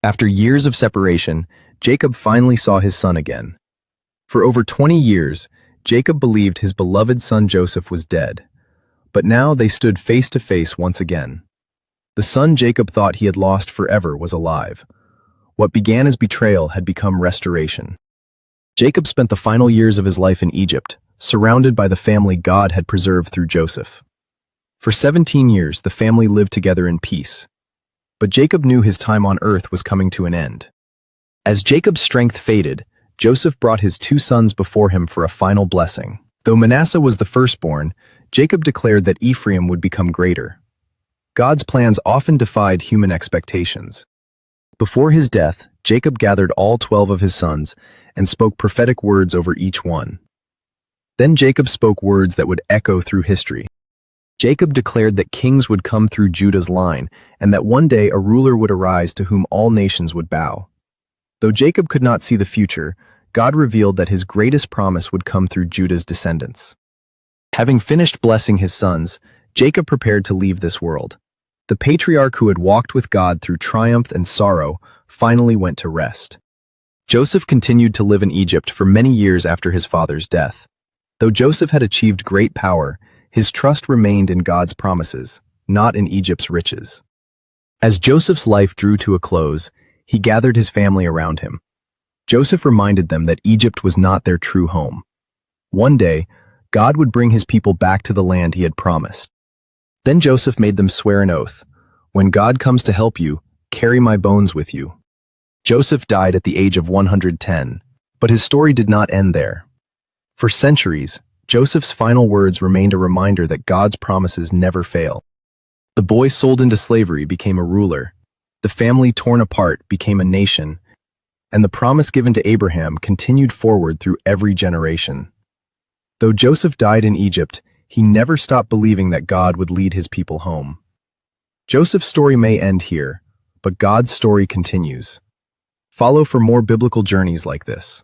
After years of separation, Jacob finally saw his son again. For over 20 years, Jacob believed his beloved son Joseph was dead. But now they stood face to face once again. The son Jacob thought he had lost forever was alive. What began as betrayal had become restoration. Jacob spent the final years of his life in Egypt, surrounded by the family God had preserved through Joseph. For 17 years, the family lived together in peace. But Jacob knew his time on earth was coming to an end. As Jacob's strength faded, Joseph brought his two sons before him for a final blessing. Though Manasseh was the firstborn, Jacob declared that Ephraim would become greater. God's plans often defied human expectations. Before his death, Jacob gathered all 12 of his sons and spoke prophetic words over each one. Then Jacob spoke words that would echo through history. Jacob declared that kings would come through Judah's line and that one day a ruler would arise to whom all nations would bow. Though Jacob could not see the future, God revealed that his greatest promise would come through Judah's descendants. Having finished blessing his sons, Jacob prepared to leave this world. The patriarch who had walked with God through triumph and sorrow finally went to rest. Joseph continued to live in Egypt for many years after his father's death. Though Joseph had achieved great power, his trust remained in God's promises, not in Egypt's riches. As Joseph's life drew to a close, he gathered his family around him. Joseph reminded them that Egypt was not their true home. One day, God would bring his people back to the land he had promised. Then Joseph made them swear an oath, "When God comes to help you, carry my bones with you." Joseph died at the age of 110, but his story did not end there. For centuries, Joseph's final words remained a reminder that God's promises never fail. The boy sold into slavery became a ruler, the family torn apart became a nation, and the promise given to Abraham continued forward through every generation. Though Joseph died in Egypt, he never stopped believing that God would lead his people home. Joseph's story may end here, but God's story continues. Follow for more biblical journeys like this.